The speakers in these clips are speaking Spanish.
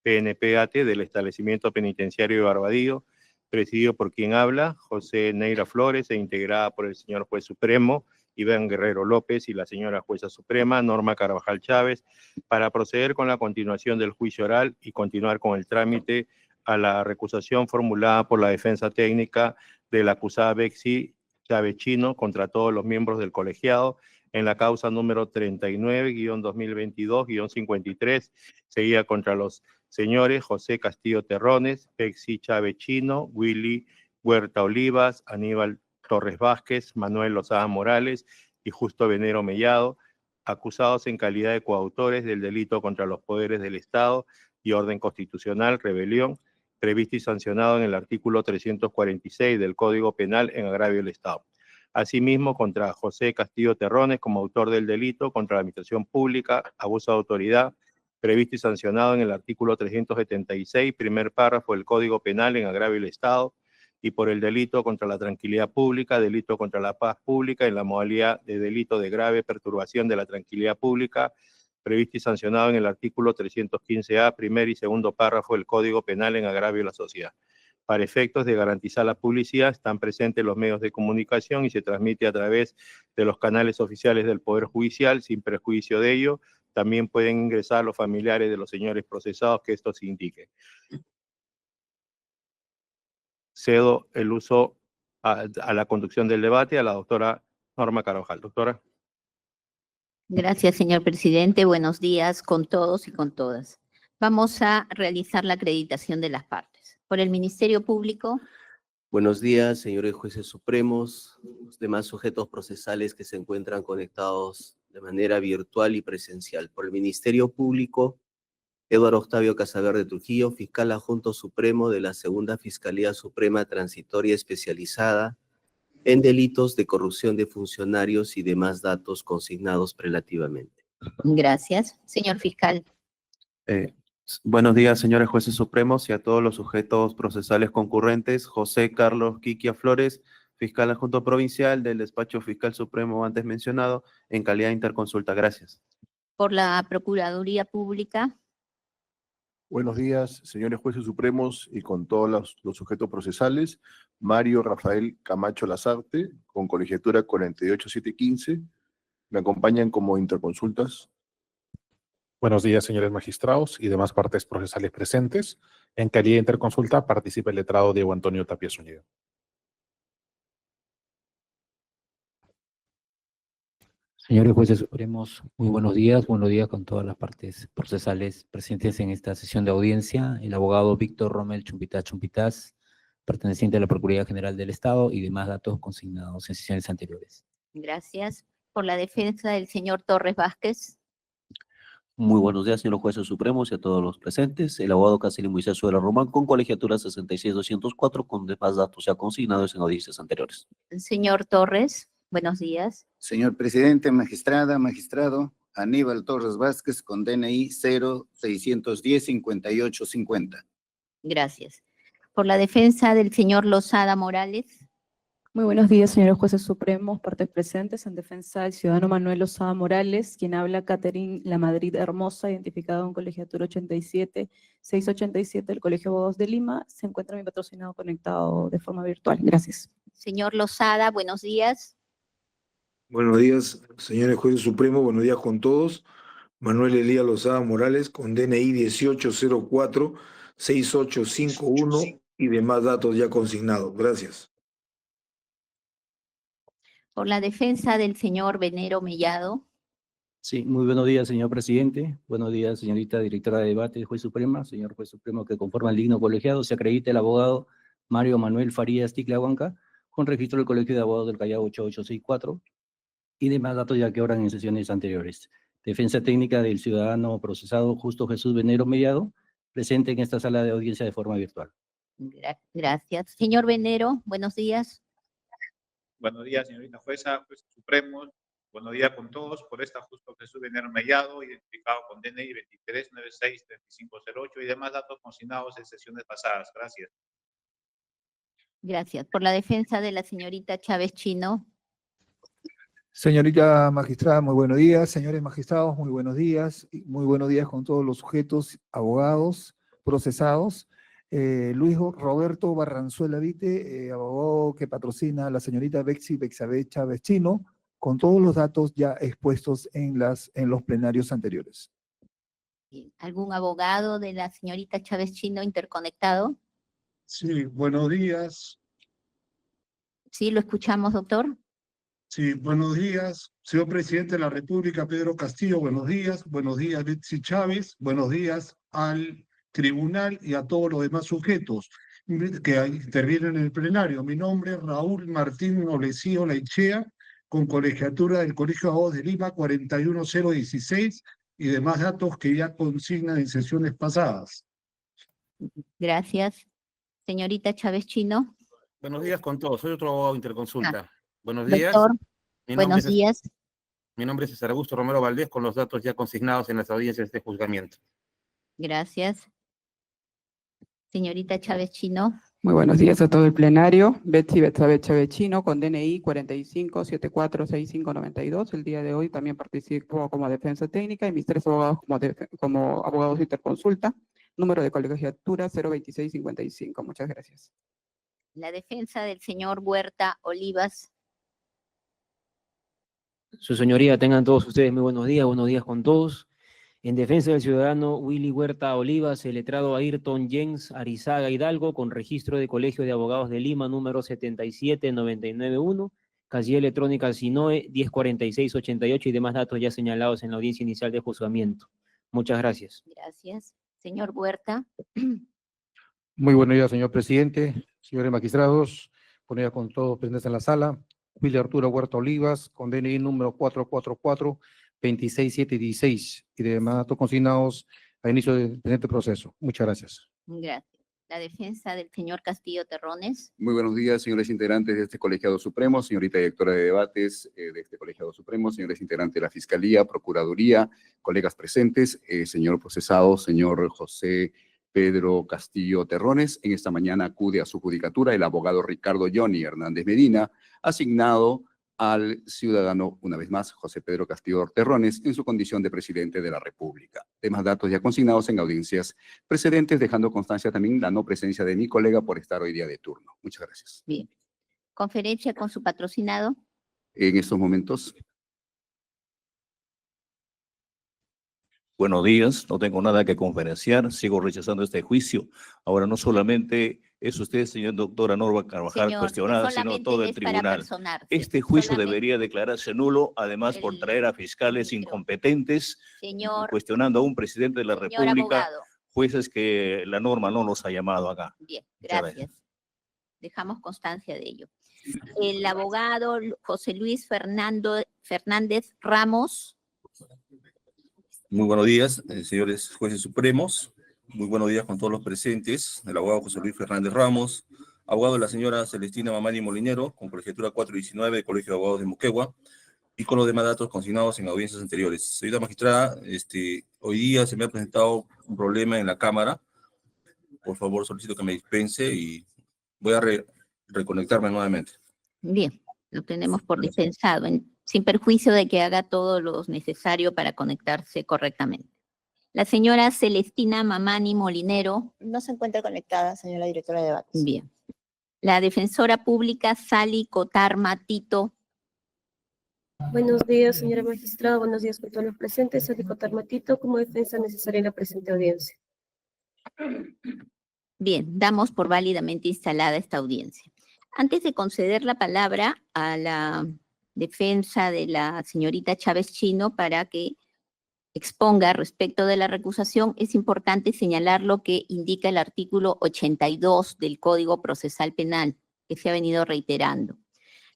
PNPAT del establecimiento penitenciario de Barbadillo, presidido por quien habla, José Neira Flores, e integrada por el señor juez supremo, Iván Guerrero López, y la señora jueza suprema, Norma Carvajal Chávez, para proceder con la continuación del juicio oral y continuar con el trámite a la recusación formulada por la defensa técnica de la acusada Bexy Chávez Chino contra todos los miembros del colegiado en la causa número 39-2022-53, seguida contra los señores José Castillo Terrones, Bexy Chávez Chino, Willy Huerta Olivas, Aníbal Torres Vázquez, Manuel Lozada Morales y Justo Venero Mellado, acusados en calidad de coautores del delito contra los poderes del Estado y orden constitucional, rebelión, previsto y sancionado en el artículo 346 del Código Penal en agravio del Estado. Asimismo, contra José Castillo Terrones como autor del delito contra la administración pública, abuso de autoridad, previsto y sancionado en el artículo 376, primer párrafo del Código Penal en agravio del Estado, y por el delito contra la tranquilidad pública, delito contra la paz pública en la modalidad de delito de grave perturbación de la tranquilidad pública, previsto y sancionado en el artículo 315A, primer y segundo párrafo del Código Penal en agravio de la sociedad. Para efectos de garantizar la publicidad, están presentes los medios de comunicación y se transmite a través de los canales oficiales del Poder Judicial, sin perjuicio de ello. También pueden ingresar los familiares de los señores procesados que esto se indique. Cedo el uso a la conducción del debate a la doctora Norma Carvajal. Doctora. Gracias, señor presidente. Buenos días con todos y con todas. Vamos a realizar la acreditación de las partes. Por el Ministerio Público. Buenos días, señores jueces supremos, los demás sujetos procesales que se encuentran conectados de manera virtual y presencial. Por el Ministerio Público, Eduardo Octavio Casaverde Trujillo, fiscal adjunto supremo de la Segunda Fiscalía Suprema Transitoria Especializada en delitos de corrupción de funcionarios y demás datos consignados prelativamente. Gracias. Señor fiscal. Buenos días, señores jueces supremos y a todos los sujetos procesales concurrentes. José Carlos Quiquia Flores, fiscal adjunto provincial del despacho fiscal supremo antes mencionado, en calidad de interconsulta. Gracias. Por la Procuraduría Pública. Buenos días, señores jueces supremos y con todos los sujetos procesales. Mario Rafael Camacho Lazarte, con colegiatura 48715. Me acompañan como interconsultas. Buenos días, señores magistrados y demás partes procesales presentes. En calidad de interconsulta participa el letrado Diego Antonio Tapia Zúñiga. Señores jueces supremos, muy buenos días con todas las partes procesales presentes en esta sesión de audiencia. El abogado Víctor Romel Chumpitaz, perteneciente a la Procuraduría General del Estado y demás datos consignados en sesiones anteriores. Gracias. Por la defensa del señor Torres Vázquez. Muy buenos días, señores jueces supremos y a todos los presentes. El abogado Casilín Moisés Suela Román, con colegiatura 66204, con demás datos ya consignados en audiencias anteriores. Señor Torres, buenos días. Señor presidente, magistrada, magistrado, Aníbal Torres Vázquez, con DNI 0610-5850. Gracias. Por la defensa del señor Lozada Morales. Muy buenos días, señores jueces supremos, partes presentes. En defensa del ciudadano Manuel Lozada Morales, quien habla Catherine La Madrid Hermosa, identificado en colegiatura 87-687 del Colegio de Abogados de Lima. Se encuentra mi patrocinado conectado de forma virtual. Gracias. Señor Lozada, buenos días. Buenos días, señores jueces supremos, buenos días con todos. Manuel Elías Lozada Morales, con DNI 1804-6851 y demás datos ya consignados. Gracias. Por la defensa del señor Venero Mellado. Sí, muy buenos días, señor presidente. Buenos días, señorita directora de debate de Juez Suprema. Señor Juez Supremo que conforma el digno colegiado, se acredita el abogado Mario Manuel Farías Ticlahuanca, con registro del Colegio de Abogados del Callao 8864 y demás datos ya que obran en sesiones anteriores. Defensa técnica del ciudadano procesado Justo Jesús Venero Mellado, presente en esta sala de audiencia de forma virtual. Gracias. Señor Venero, buenos días. Buenos días, señorita jueza, jueces supremos. Buenos días con todos. Por esta Justo Jesús Venero Mellado, identificado con DNI 2396-3508 y demás datos consignados en sesiones pasadas. Gracias. Gracias. Por la defensa de la señorita Chávez Chino. Señorita magistrada, muy buenos días. Señores magistrados, muy buenos días. Muy buenos días con todos los sujetos, abogados, procesados. Luis Roberto Barranzuela Vite, abogado que patrocina a la señorita Betsy Bexabe Chávez Chino, con todos los datos ya expuestos en los plenarios anteriores. ¿Algún abogado de la señorita Chávez Chino interconectado? Sí, buenos días. Sí, lo escuchamos, doctor. Sí, buenos días, señor presidente de la República, Pedro Castillo, buenos días, Betsy Chávez, buenos días al tribunal y a todos los demás sujetos que intervienen en el plenario. Mi nombre es Raúl Martín Nolesío Laichea, con colegiatura del Colegio de Abogados de Lima 41016 y demás datos que ya consignan en sesiones pasadas. Gracias. Señorita Chávez Chino. Buenos días con todos. Soy otro abogado de Interconsulta. Buenos días. Doctor, Mi buenos días. Mi nombre es César Augusto Romero Valdés, con los datos ya consignados en las audiencias de este juzgamiento. Gracias. Señorita Chávez Chino. Muy buenos días a todo el plenario. Betsy Betsabe Chávez Chino, con DNI 45746592. El día de hoy también participo como defensa técnica y mis 3 abogados como abogados de Interconsulta. Número de colegiatura 02655. Muchas gracias. La defensa del señor Huerta Olivas. Su señoría, tengan todos ustedes muy buenos días con todos. En defensa del ciudadano Willy Huerta Olivas, el letrado Ayrton Jens Arizaga Hidalgo, con registro de Colegio de Abogados de Lima, número 77991, casilla electrónica SINOE 104688 y demás datos ya señalados en la audiencia inicial de juzgamiento. Muchas gracias. Gracias. Señor Huerta. Muy buenos días, señor presidente, señores magistrados, buenos días con todos presentes en la sala. Willy Arturo Huerta Olivas, con DNI número 444-26716 y demás datos consignados a inicio del presente proceso. Muchas gracias. Gracias. La defensa del señor Castillo Terrones. Muy buenos días, señores integrantes de este colegiado supremo, señorita directora de debates de este colegiado supremo, señores integrantes de la Fiscalía, Procuraduría, colegas presentes, señor procesado, señor José Pedro Castillo Terrones. En esta mañana acude a su judicatura el abogado Ricardo Johnny Hernández Medina, asignado al ciudadano, una vez más, José Pedro Castillo Terrones, en su condición de presidente de la República. Demás datos ya consignados en audiencias precedentes, dejando constancia también la no presencia de mi colega por estar hoy día de turno. Muchas gracias. Bien. Conferencia con su patrocinado. En estos momentos. Buenos días, no tengo nada que conferenciar, sigo rechazando este juicio. Ahora no solamente es usted, señor doctora Norma Carvajal, Señor, cuestionada, sino todo el es para tribunal. personarse. Este juicio Solamente debería declararse nulo, además por traer a fiscales incompetentes, Señor, cuestionando a un presidente de la señor República, abogado. jueces que la norma no los ha llamado acá. Bien, Muchas gracias. Dejamos constancia de ello. El abogado José Luis Fernández Ramos. Muy buenos días, señores jueces supremos. Muy buenos días con todos los presentes. El abogado José Luis Fernández Ramos, abogado de la señora Celestina Mamani Molinero, con colegiatura 419 del Colegio de Abogados de Moquegua, y con los demás datos consignados en audiencias anteriores. Señorita magistrada, hoy día se me ha presentado un problema en la cámara. Por favor, solicito que me dispense y voy a reconectarme nuevamente. Bien, lo tenemos por dispensado, sin perjuicio de que haga todo lo necesario para conectarse correctamente. La señora Celestina Mamani Molinero. No se encuentra conectada, señora directora de debates. Bien. La defensora pública Sally Cotarma Tito. Buenos días, señora magistrada. Buenos días con todos los presentes. Sally Cotarma Tito, como defensa necesaria en la presente audiencia. Bien, damos por válidamente instalada esta audiencia. Antes de conceder la palabra a la defensa de la señorita Chávez Chino para que exponga respecto de la recusación, es importante señalar lo que indica el artículo 82 del Código Procesal Penal, que se ha venido reiterando.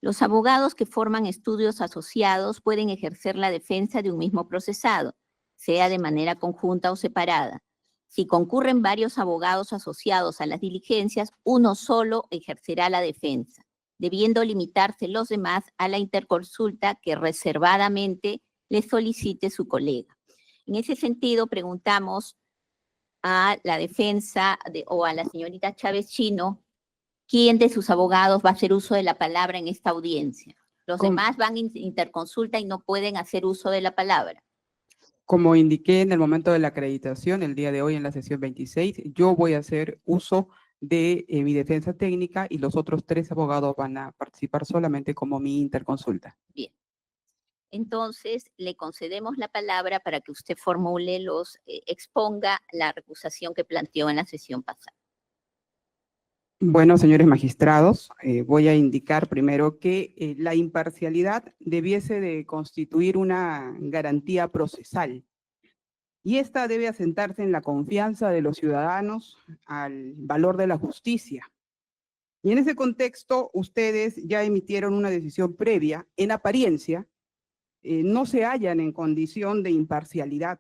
Los abogados que forman estudios asociados pueden ejercer la defensa de un mismo procesado, sea de manera conjunta o separada. Si concurren varios abogados asociados a las diligencias, uno solo ejercerá la defensa, debiendo limitarse los demás a la interconsulta que reservadamente le solicite su colega. En ese sentido, preguntamos a la defensa o a la señorita Chávez Chino, ¿quién de sus abogados va a hacer uso de la palabra en esta audiencia? Los demás van a interconsulta y no pueden hacer uso de la palabra. Como indiqué en el momento de la acreditación, el día de hoy en la sesión 26, yo voy a hacer uso de mi defensa técnica y los otros 3 abogados van a participar solamente como mi interconsulta. Bien. Entonces, le concedemos la palabra para que usted formule exponga la recusación que planteó en la sesión pasada. Bueno, señores magistrados, voy a indicar primero que la imparcialidad debiese de constituir una garantía procesal y esta debe asentarse en la confianza de los ciudadanos al valor de la justicia. Y en ese contexto, ustedes ya emitieron una decisión previa, en apariencia, no se hallan en condición de imparcialidad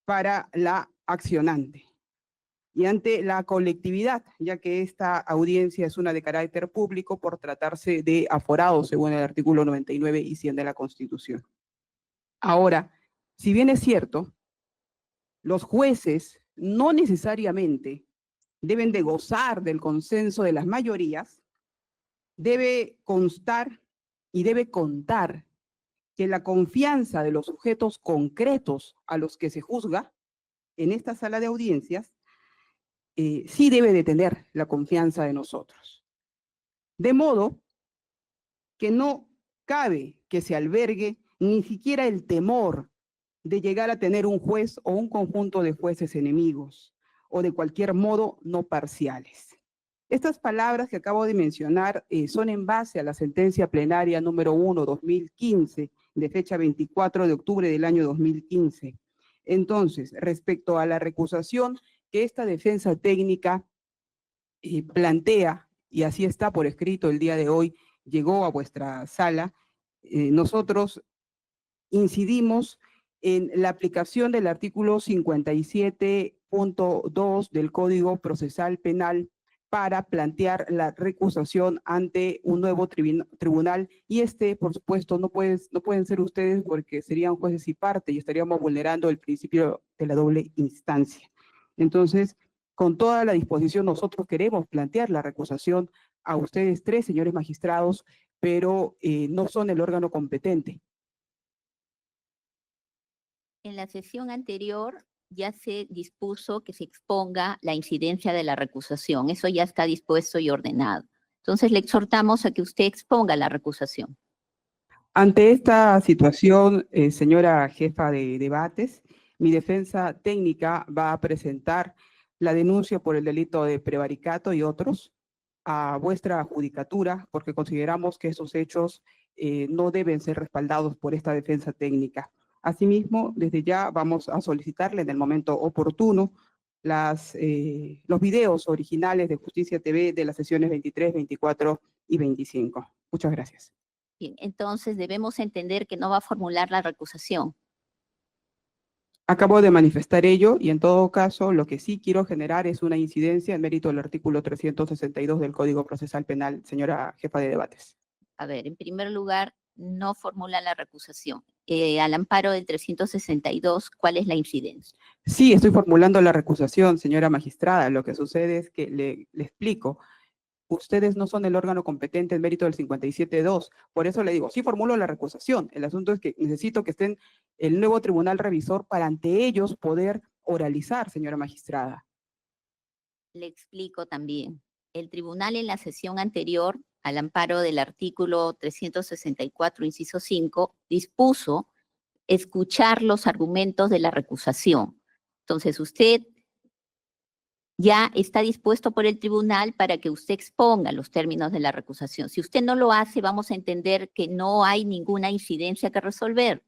para la accionante y ante la colectividad, ya que esta audiencia es una de carácter público por tratarse de aforados según el artículo 99 y 100 de la Constitución. Ahora, si bien es cierto, los jueces no necesariamente deben de gozar del consenso de las mayorías, debe constar y debe contar que la confianza de los sujetos concretos a los que se juzga en esta sala de audiencias sí debe de tener la confianza de nosotros. De modo que no cabe que se albergue ni siquiera el temor de llegar a tener un juez o un conjunto de jueces enemigos o de cualquier modo no parciales. Estas palabras que acabo de mencionar son en base a la sentencia plenaria número 1/2015 de fecha 24 de octubre del año 2015. Entonces, respecto a la recusación que esta defensa técnica plantea, y así está por escrito el día de hoy, llegó a vuestra sala, nosotros incidimos en la aplicación del artículo 57.2 del Código Procesal Penal para plantear la recusación ante un nuevo tribunal y por supuesto, no pueden ser ustedes porque serían jueces y parte y estaríamos vulnerando el principio de la doble instancia. Entonces, con toda la disposición, nosotros queremos plantear la recusación a ustedes 3, señores magistrados, pero no son el órgano competente. En la sesión anterior ya se dispuso que se exponga la incidencia de la recusación. Eso ya está dispuesto y ordenado. Entonces, le exhortamos a que usted exponga la recusación. Ante esta situación, señora jefa de debates, mi defensa técnica va a presentar la denuncia por el delito de prevaricato y otros a vuestra judicatura, porque consideramos que esos hechos no deben ser respaldados por esta defensa técnica. Asimismo, desde ya vamos a solicitarle en el momento oportuno los videos originales de Justicia TV de las sesiones 23, 24 y 25. Muchas gracias. Bien, entonces debemos entender que no va a formular la recusación. Acabo de manifestar ello y en todo caso lo que sí quiero generar es una incidencia en mérito del artículo 362 del Código Procesal Penal, señora jefa de debates. A ver, en primer lugar, no formula la recusación. Al amparo del 362, ¿cuál es la incidencia? Sí, estoy formulando la recusación, señora magistrada. Lo que sucede es que le explico. Ustedes no son el órgano competente en mérito del 57.2. Por eso le digo, sí formulo la recusación. El asunto es que necesito que estén el nuevo tribunal revisor para ante ellos poder oralizar, señora magistrada. Le explico también. El tribunal en la sesión anterior, al amparo del artículo 364, inciso 5, dispuso escuchar los argumentos de la recusación. Entonces, usted ya está dispuesto por el tribunal para que usted exponga los términos de la recusación. Si usted no lo hace, vamos a entender que no hay ninguna incidencia que resolver.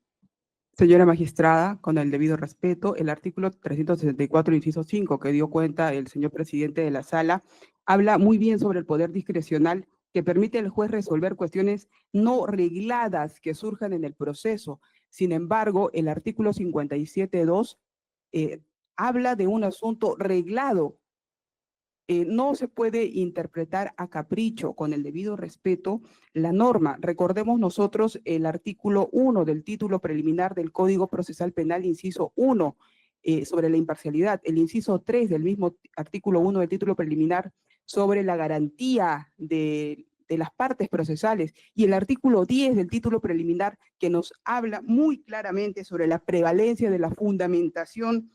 Señora magistrada, con el debido respeto, el artículo 364, inciso 5, que dio cuenta el señor presidente de la sala, habla muy bien sobre el poder discrecional que permite al juez resolver cuestiones no regladas que surjan en el proceso. Sin embargo, el artículo 57.2 habla de un asunto reglado. No se puede interpretar a capricho, con el debido respeto, la norma. Recordemos nosotros el artículo 1 del título preliminar del Código Procesal Penal, inciso 1, sobre la imparcialidad. El inciso 3 del mismo artículo 1 del título preliminar sobre la garantía de de las partes procesales y el artículo 10 del título preliminar que nos habla muy claramente sobre la prevalencia de la fundamentación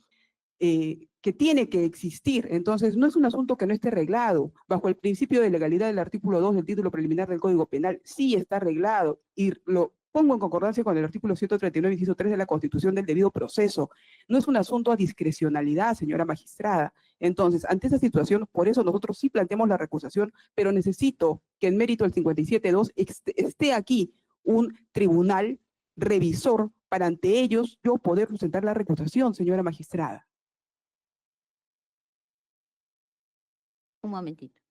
que tiene que existir. Entonces, no es un asunto que no esté arreglado. Bajo el principio de legalidad del artículo 2 del título preliminar del Código Penal, sí está arreglado y lo pongo en concordancia con el artículo 139, inciso 3 de la Constitución del debido proceso. No es un asunto a discrecionalidad, señora magistrada. Entonces, ante esa situación, por eso nosotros sí planteamos la recusación, pero necesito que en mérito del 57.2 esté aquí un tribunal revisor para ante ellos yo poder sustentar la recusación, señora magistrada. Un momentito.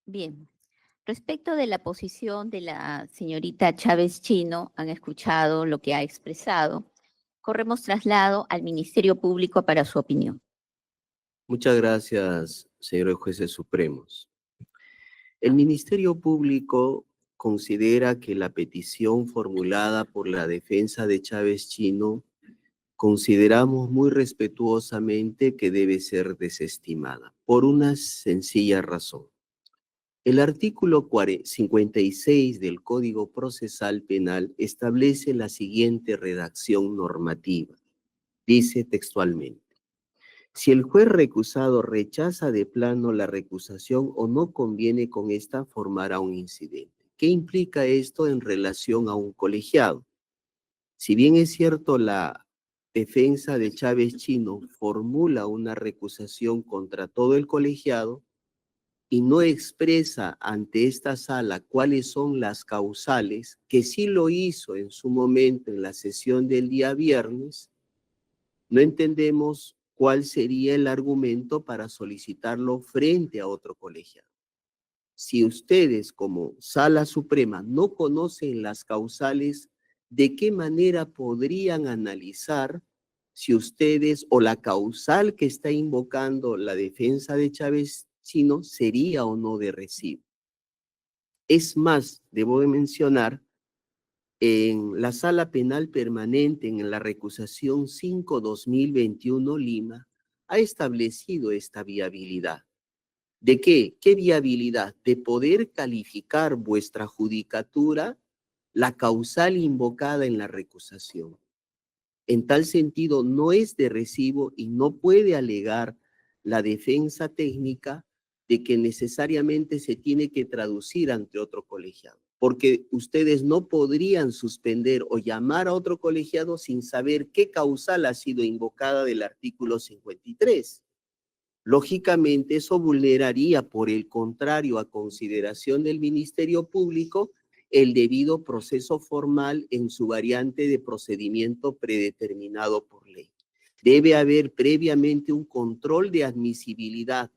Bien. Respecto de la posición de la señorita Chávez Chino, han escuchado lo que ha expresado. Corremos traslado al Ministerio Público para su opinión. Muchas gracias, señores jueces supremos. El Ministerio Público considera que la petición formulada por la defensa de Chávez Chino consideramos muy respetuosamente que debe ser desestimada por una sencilla razón. El artículo 56 del Código Procesal Penal establece la siguiente redacción normativa. Dice textualmente: si el juez recusado rechaza de plano la recusación o no conviene con esta, formará un incidente. ¿Qué implica esto en relación a un colegiado? Si bien es cierto, la defensa de Chávez Chino formula una recusación contra todo el colegiado y no expresa ante esta sala cuáles son las causales, que sí lo hizo en su momento en la sesión del día viernes, no entendemos cuál sería el argumento para solicitarlo frente a otro colegiado. Si ustedes como Sala Suprema no conocen las causales, ¿de qué manera podrían analizar si ustedes o la causal que está invocando la defensa de Chávez Chino sería o no de recibo? Es más, debo de mencionar, en la Sala Penal Permanente, en la recusación 5-2021 Lima, ha establecido esta viabilidad. ¿De qué? ¿Qué viabilidad? De poder calificar vuestra judicatura la causal invocada en la recusación. En tal sentido, no es de recibo y no puede alegar la defensa técnica de que necesariamente se tiene que traducir ante otro colegiado, porque ustedes no podrían suspender o llamar a otro colegiado sin saber qué causal ha sido invocada del artículo 53. Lógicamente, eso vulneraría, por el contrario, a consideración del Ministerio Público, el debido proceso formal en su variante de procedimiento predeterminado por ley. Debe haber previamente un control de admisibilidad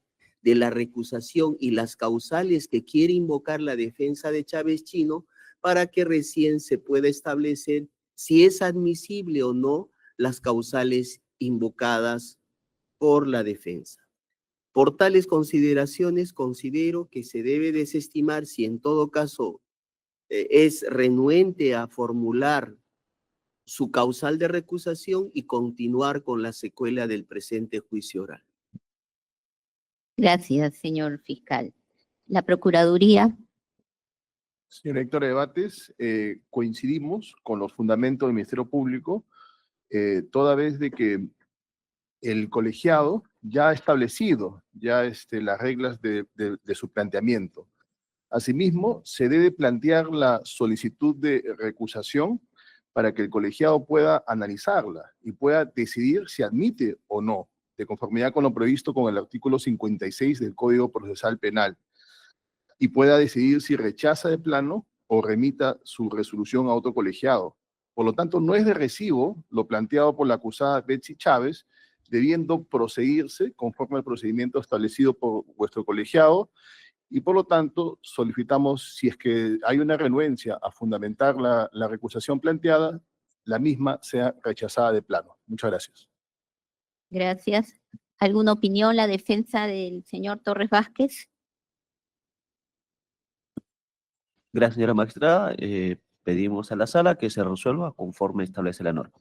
de la recusación y las causales que quiere invocar la defensa de Chávez Chino para que recién se pueda establecer si es admisible o no las causales invocadas por la defensa. Por tales consideraciones, considero que se debe desestimar si en todo caso es renuente a formular su causal de recusación y continuar con la secuela del presente juicio oral. Gracias, señor fiscal. La Procuraduría. Señor director de debates, coincidimos con los fundamentos del Ministerio Público, toda vez de que el colegiado ya ha establecido las reglas de su planteamiento. Asimismo, se debe plantear la solicitud de recusación para que el colegiado pueda analizarla y pueda decidir si admite o no, de conformidad con lo previsto con el artículo 56 del Código Procesal Penal, y pueda decidir si rechaza de plano o remita su resolución a otro colegiado. Por lo tanto, no es de recibo lo planteado por la acusada Betsy Chávez, debiendo proseguirse conforme al procedimiento establecido por vuestro colegiado, y por lo tanto solicitamos, si es que hay una renuencia a fundamentar la recusación planteada, la misma sea rechazada de plano. Muchas gracias. Gracias. ¿Alguna opinión? La defensa del señor Torres Vázquez. Gracias, señora magistrada. Pedimos a la sala que se resuelva conforme establece la norma.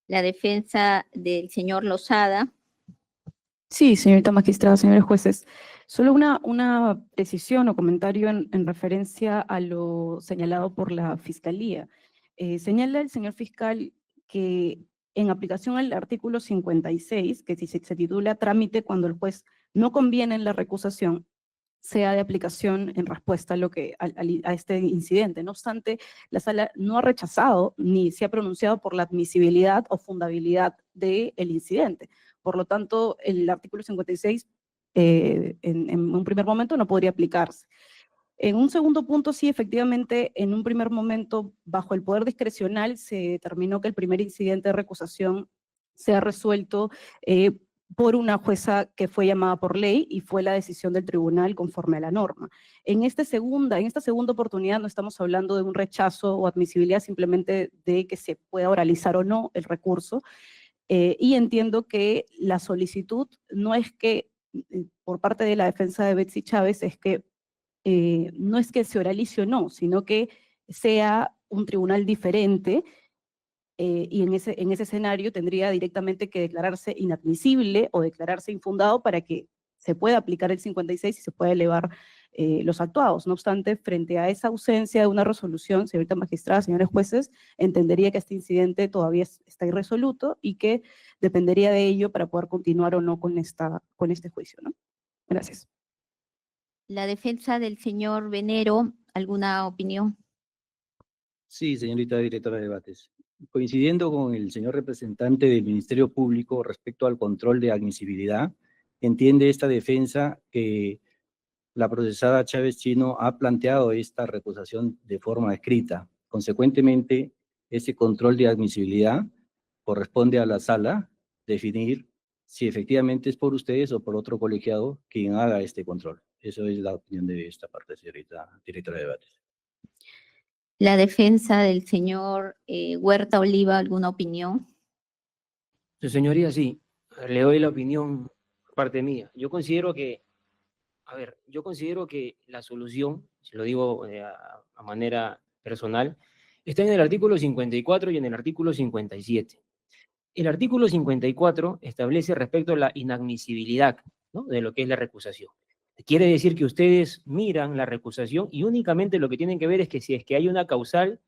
La defensa del señor Lozada. Sí, señorita magistrada, señores jueces. Solo una precisión o comentario en referencia a lo señalado por la Fiscalía. Señala el señor fiscal que en aplicación al artículo 56, que si se titula trámite cuando el juez no conviene en la recusación, sea de aplicación en respuesta a este incidente. No obstante, la sala no ha rechazado ni se ha pronunciado por la admisibilidad o fundabilidad del incidente. Por lo tanto, el artículo 56 en un primer momento no podría aplicarse. En un segundo punto, sí, efectivamente, en un primer momento, bajo el poder discrecional, se determinó que el primer incidente de recusación sea resuelto por una jueza que fue llamada por ley y fue la decisión del tribunal conforme a la norma. En esta segunda oportunidad no estamos hablando de un rechazo o admisibilidad simplemente de que se pueda oralizar o no el recurso, y entiendo que la solicitud no es que, por parte de la defensa de Betsy Chávez, es que no es que se oralice o no, sino que sea un tribunal diferente, y en ese escenario tendría directamente que declararse inadmisible o declararse infundado para que se pueda aplicar el 56 y se pueda elevar los actuados. No obstante, frente a esa ausencia de una resolución, señorita magistrada, señores jueces, entendería que este incidente todavía está irresoluto y que dependería de ello para poder continuar o no con este juicio, ¿no? Gracias. La defensa del señor Venero, ¿alguna opinión? Sí, señorita directora de debates. Coincidiendo con el señor representante del Ministerio Público respecto al control de admisibilidad, entiende esta defensa que la procesada Chávez Chino ha planteado esta recusación de forma escrita. Consecuentemente, ese control de admisibilidad corresponde a la sala definir si efectivamente es por ustedes o por otro colegiado quien haga este control. Eso es la opinión de esta parte, señorita directora de debates. La defensa del señor Huerta Oliva, ¿alguna opinión? Su señoría, sí, le doy la opinión por parte mía. Yo considero que la solución, si lo digo a manera personal, está en el artículo 54 y en el artículo 57. El artículo 54 establece respecto a la inadmisibilidad, ¿no?, de lo que es la recusación. Quiere decir que ustedes miran la recusación y únicamente lo que tienen que ver es que si es que hay una causal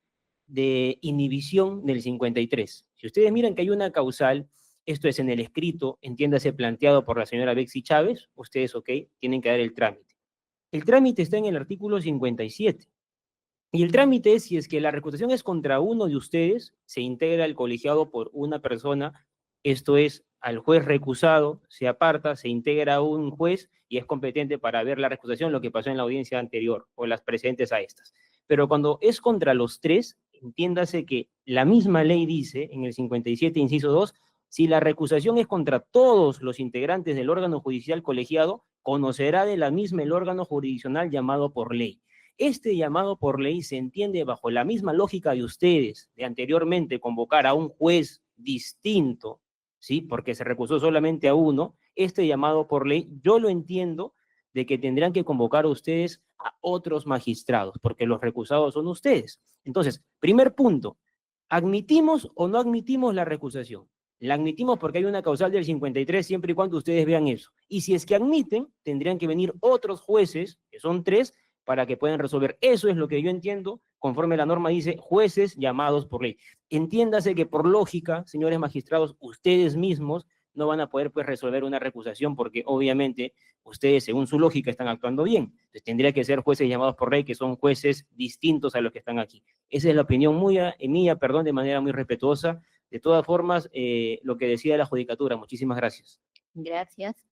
de inhibición del 53. Si ustedes miran que hay una causal, esto es en el escrito, entiéndase planteado por la señora Betsy Chávez, ustedes, ok, tienen que dar el trámite. El trámite está en el artículo 57. Y el trámite es, si es que la recusación es contra uno de ustedes, se integra el colegiado por una persona, esto es, al juez recusado, se aparta, se integra un juez y es competente para ver la recusación, lo que pasó en la audiencia anterior o las precedentes a estas. Pero cuando es contra los tres, entiéndase que la misma ley dice, en el 57, inciso 2, si la recusación es contra todos los integrantes del órgano judicial colegiado, conocerá de la misma el órgano jurisdiccional llamado por ley. Este llamado por ley se entiende bajo la misma lógica de ustedes, de anteriormente convocar a un juez distinto, ¿sí?, porque se recusó solamente a uno. Este llamado por ley, yo lo entiendo de que tendrán que convocar a ustedes a otros magistrados, porque los recusados son ustedes. Entonces, primer punto, ¿admitimos o no admitimos la recusación? La admitimos porque hay una causal del 53 siempre y cuando ustedes vean eso. Y si es que admiten, tendrían que venir otros jueces, que son 3, para que puedan resolver. Eso es lo que yo entiendo, conforme la norma dice, jueces llamados por ley. Entiéndase que por lógica, señores magistrados, ustedes mismos no van a poder pues resolver una recusación porque obviamente ustedes, según su lógica, están actuando bien. Entonces tendría que ser jueces llamados por ley, que son jueces distintos a los que están aquí. Esa es la opinión mía, perdón, de manera muy respetuosa. De todas formas, lo que decía la judicatura. Muchísimas gracias. Gracias.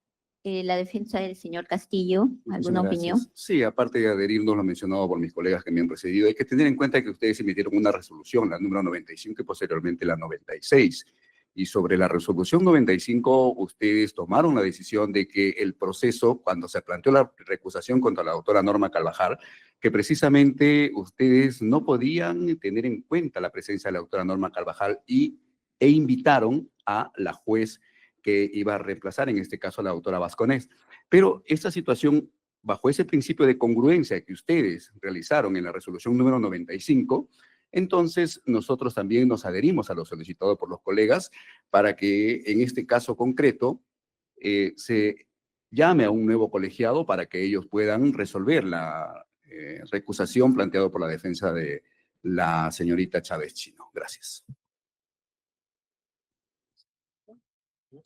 La defensa del señor Castillo, ¿alguna Muchísimas opinión? gracias. Sí, aparte de adherirnos lo mencionado por mis colegas que me han precedido, hay que tener en cuenta que ustedes emitieron una resolución, la número 95 y posteriormente la 96. Y sobre la resolución 95, ustedes tomaron la decisión de que el proceso, cuando se planteó la recusación contra la doctora Norma Carvajal, que precisamente ustedes no podían tener en cuenta la presencia de la doctora Norma Carvajal e invitaron a la juez que iba a reemplazar, en este caso, a la doctora Vasconés. Pero esta situación, bajo ese principio de congruencia que ustedes realizaron en la resolución número 95, entonces nosotros también nos adherimos a lo solicitado por los colegas para que en este caso concreto se llame a un nuevo colegiado para que ellos puedan resolver la recusación planteada por la defensa de la señorita Chávez Chino. Gracias.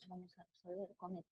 Vamos a proceder con el-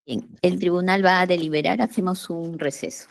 Bien, el tribunal va a deliberar, hacemos un receso.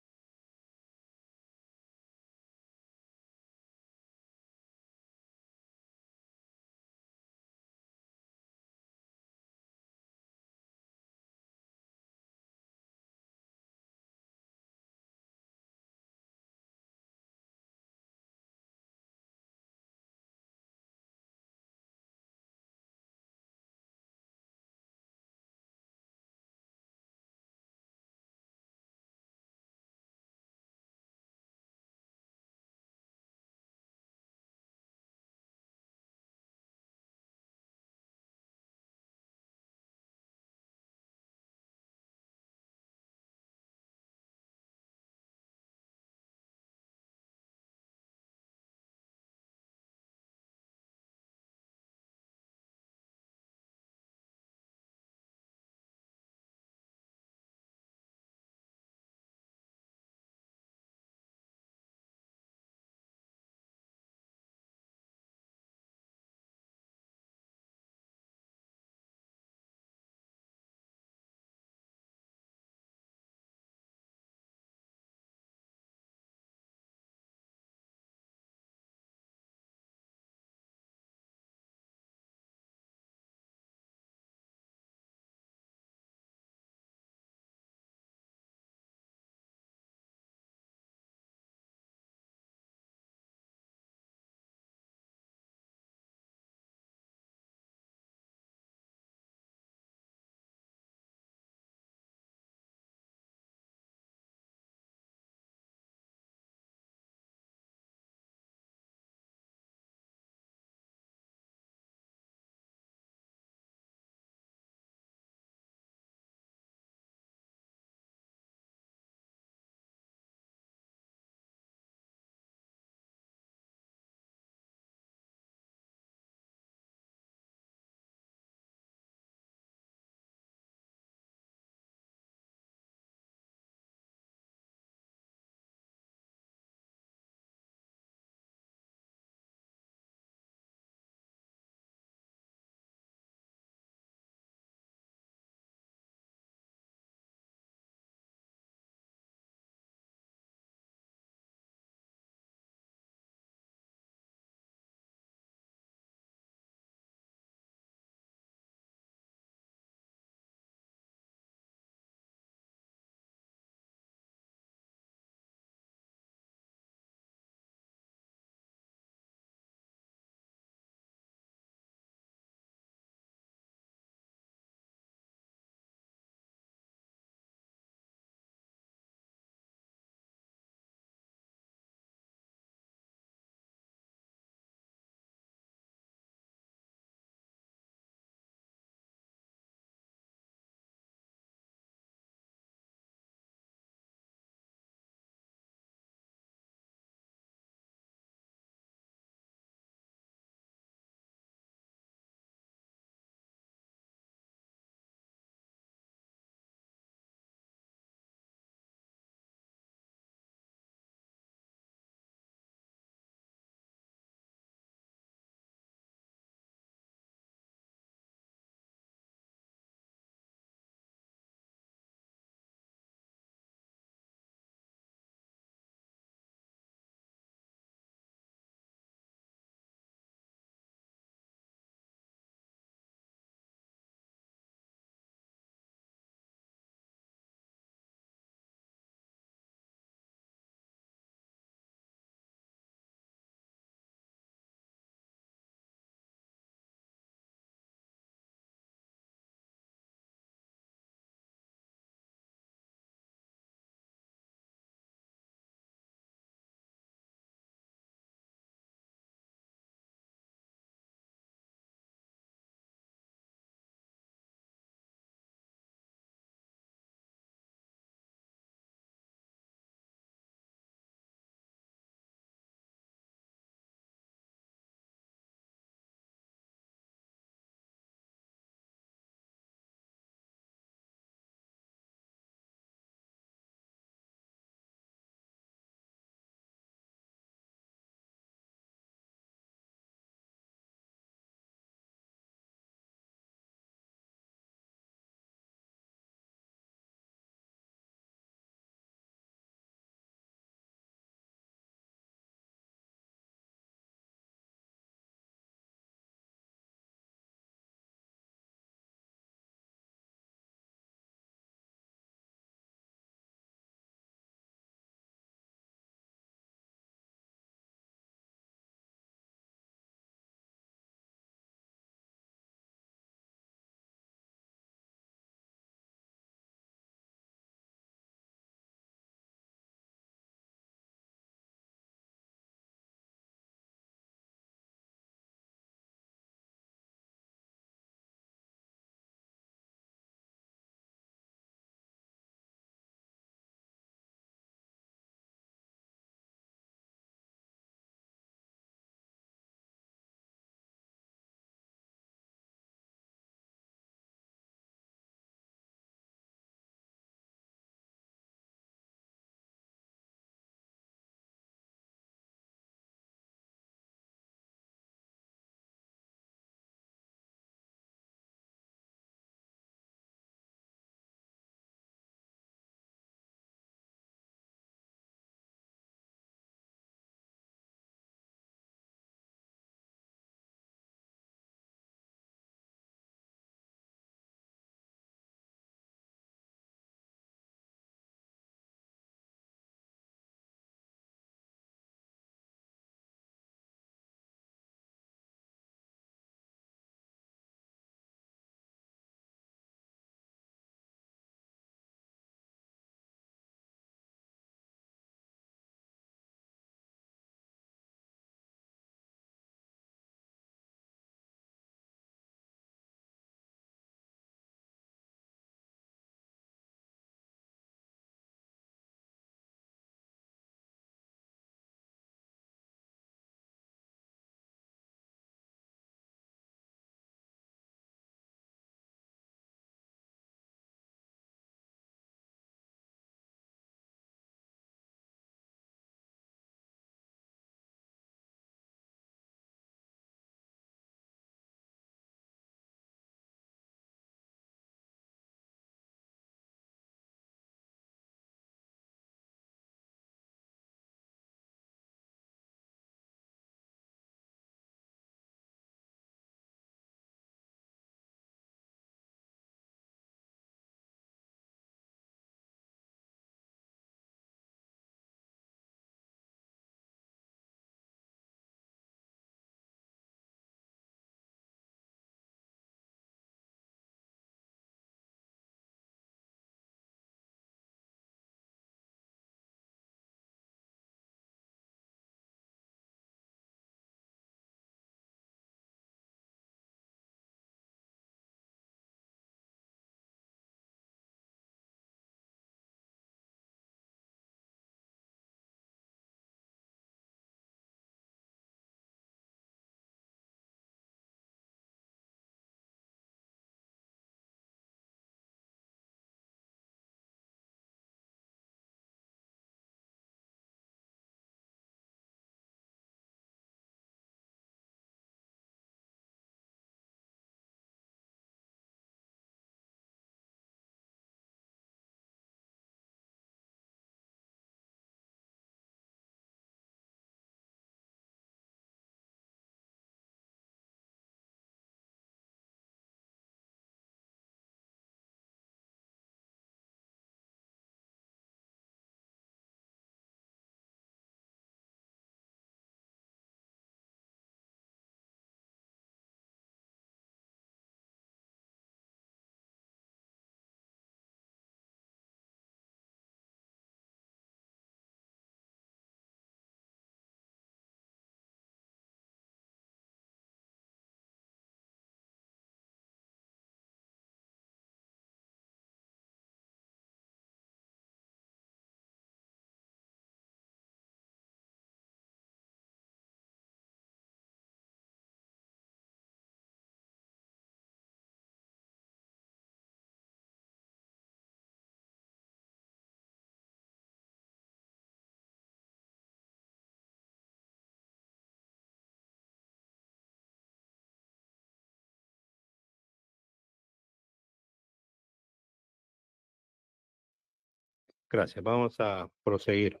Gracias. Vamos a proseguir.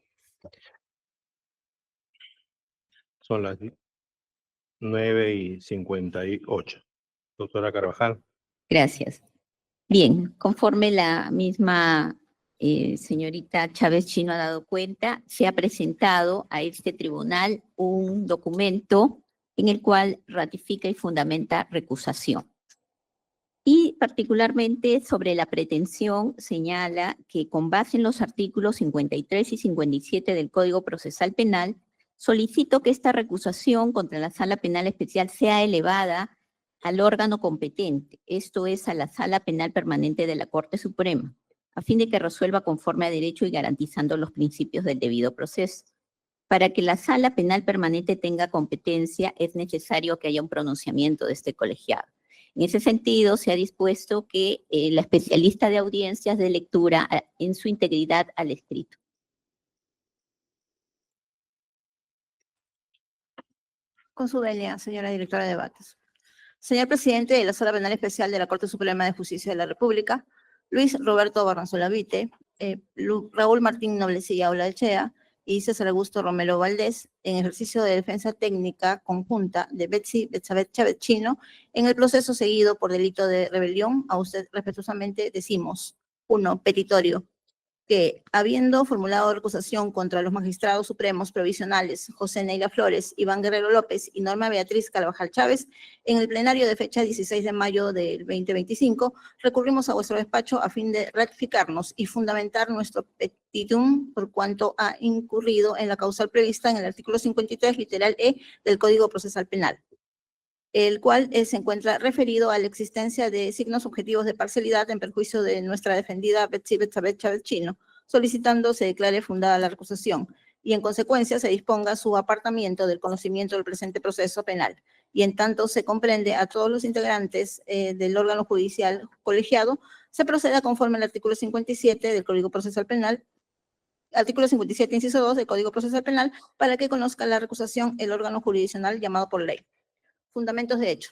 Son las 9:58. Doctora Carvajal. Gracias. Bien, conforme la misma señorita Chávez Chino ha dado cuenta, se ha presentado a este tribunal un documento en el cual ratifica y fundamenta recusación. Y particularmente sobre la pretensión señala que con base en los artículos 53 y 57 del Código Procesal Penal, solicito que esta recusación contra la Sala Penal Especial sea elevada al órgano competente, esto es a la Sala Penal Permanente de la Corte Suprema, a fin de que resuelva conforme a derecho y garantizando los principios del debido proceso. Para que la Sala Penal Permanente tenga competencia, es necesario que haya un pronunciamiento de este colegiado. En ese sentido, se ha dispuesto que la especialista de audiencias de lectura en su integridad al escrito. Con su venia, señora directora de debates. Señor presidente de la Sala Penal Especial de la Corte Suprema de Justicia de la República, Luis Roberto Barranzuela Vite, Raúl Martín Noblecilla Olachea y César Augusto Romero Valdés, en ejercicio de defensa técnica conjunta de Betsy Betsabeth Chávez Chino, en el proceso seguido por delito de rebelión, a usted respetuosamente decimos: 1. Petitorio. Que, habiendo formulado recusación contra los magistrados supremos provisionales José Neira Flores, Iván Guerrero López y Norma Beatriz Carvajal Chávez, en el plenario de fecha 16 de mayo del 2025, recurrimos a vuestro despacho a fin de ratificarnos y fundamentar nuestro petitum por cuanto ha incurrido en la causal prevista en el artículo 53, literal E, del Código Procesal Penal, el cual se encuentra referido a la existencia de signos objetivos de parcialidad en perjuicio de nuestra defendida Betsy Betsabeth Chávez Chino, solicitando se declare fundada la recusación y en consecuencia se disponga su apartamiento del conocimiento del presente proceso penal. Y en tanto se comprende a todos los integrantes del órgano judicial colegiado, se proceda conforme al artículo 57 del Código Procesal Penal, artículo 57, inciso 2 del Código Procesal Penal, para que conozca la recusación el órgano jurisdiccional llamado por ley. Fundamentos de hecho.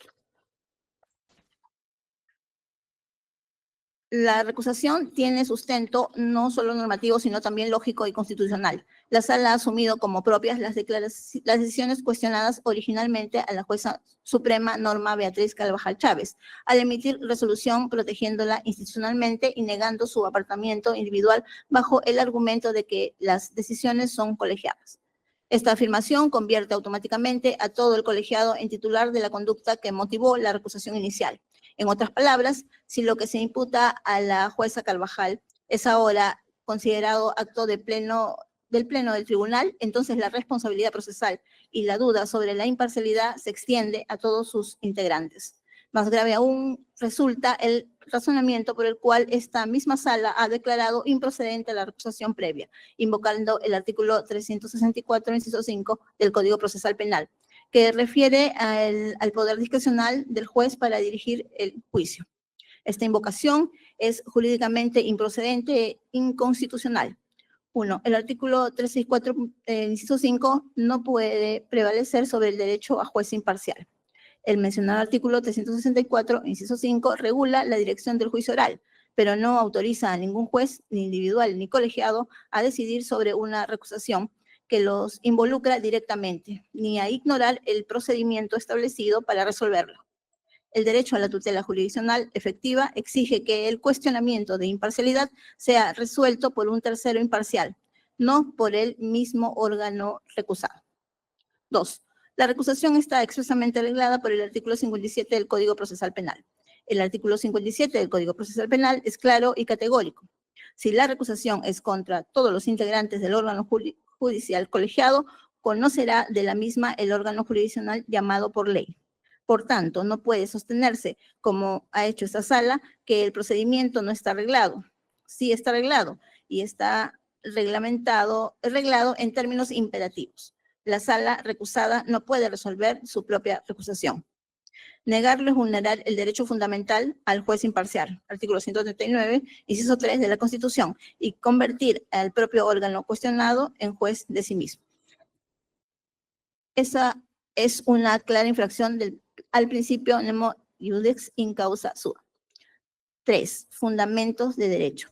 La recusación tiene sustento no solo normativo, sino también lógico y constitucional. La Sala ha asumido como propias las decisiones cuestionadas originalmente a la jueza suprema Norma Beatriz Carvajal Chávez, al emitir resolución protegiéndola institucionalmente y negando su apartamiento individual bajo el argumento de que las decisiones son colegiadas. Esta afirmación convierte automáticamente a todo el colegiado en titular de la conducta que motivó la recusación inicial. En otras palabras, si lo que se imputa a la jueza Carvajal es ahora considerado acto del pleno del tribunal, entonces la responsabilidad procesal y la duda sobre la imparcialidad se extiende a todos sus integrantes. Más grave aún resulta el razonamiento por el cual esta misma sala ha declarado improcedente la recusación previa, invocando el artículo 364, inciso 5 del Código Procesal Penal, que refiere al poder discrecional del juez para dirigir el juicio. Esta invocación es jurídicamente improcedente e inconstitucional. 1. El artículo 364, inciso 5, no puede prevalecer sobre el derecho a juez imparcial. El mencionado artículo 364, inciso 5, regula la dirección del juicio oral, pero no autoriza a ningún juez, ni individual ni colegiado, a decidir sobre una recusación que los involucra directamente, ni a ignorar el procedimiento establecido para resolverlo. El derecho a la tutela jurisdiccional efectiva exige que el cuestionamiento de imparcialidad sea resuelto por un tercero imparcial, no por el mismo órgano recusado. 2. La recusación está expresamente arreglada por el artículo 57 del Código Procesal Penal. El artículo 57 del Código Procesal Penal es claro y categórico. Si la recusación es contra todos los integrantes del órgano judicial colegiado, conocerá de la misma el órgano jurisdiccional llamado por ley. Por tanto, no puede sostenerse, como ha hecho esta sala, que el procedimiento no está arreglado. Sí está arreglado y está arreglado en términos imperativos. La sala recusada no puede resolver su propia recusación. Negarlo es vulnerar el derecho fundamental al juez imparcial, artículo 139, inciso 3 de la Constitución, y convertir al propio órgano cuestionado en juez de sí mismo. Esa es una clara infracción al principio nemo iudex in causa sua. 3. Fundamentos de derecho.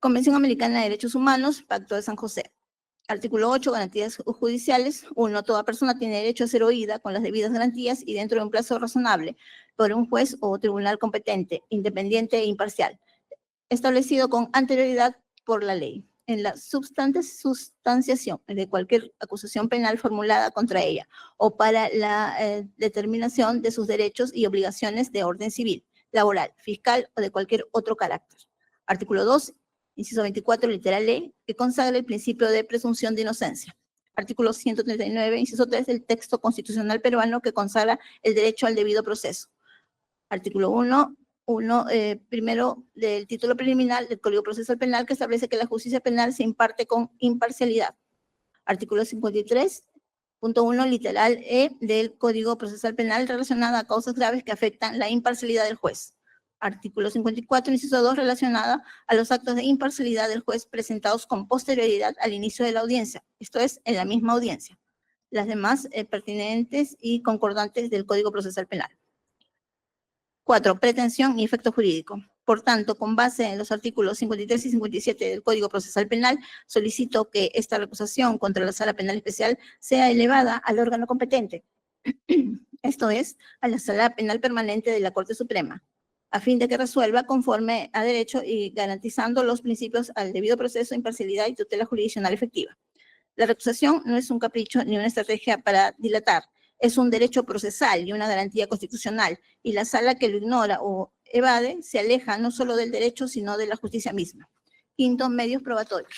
Convención Americana de Derechos Humanos, Pacto de San José. Artículo 8, garantías judiciales. 1. Toda persona tiene derecho a ser oída con las debidas garantías y dentro de un plazo razonable por un juez o tribunal competente, independiente e imparcial, establecido con anterioridad por la ley, en la sustanciación de cualquier acusación penal formulada contra ella o para la determinación de sus derechos y obligaciones de orden civil, laboral, fiscal o de cualquier otro carácter. Artículo 2, inciso 24, literal E, que consagra el principio de presunción de inocencia. Artículo 139, inciso 3 del texto constitucional peruano que consagra el derecho al debido proceso. Artículo 1, primero del título preliminar del Código Procesal Penal que establece que la justicia penal se imparte con imparcialidad. Artículo 53.1, literal E del Código Procesal Penal relacionada a causas graves que afectan la imparcialidad del juez. Artículo 54, inciso 2, relacionada a los actos de imparcialidad del juez presentados con posterioridad al inicio de la audiencia, esto es, en la misma audiencia. Las demás pertinentes y concordantes del Código Procesal Penal. 4. Pretensión y efecto jurídico. Por tanto, con base en los artículos 53 y 57 del Código Procesal Penal, solicito que esta recusación contra la Sala Penal Especial sea elevada al órgano competente, esto es, a la Sala Penal Permanente de la Corte Suprema, a fin de que resuelva conforme a derecho y garantizando los principios al debido proceso, imparcialidad y tutela jurisdiccional efectiva. La recusación no es un capricho ni una estrategia para dilatar, es un derecho procesal y una garantía constitucional, y la sala que lo ignora o evade se aleja no solo del derecho, sino de la justicia misma. 5. Medios probatorios.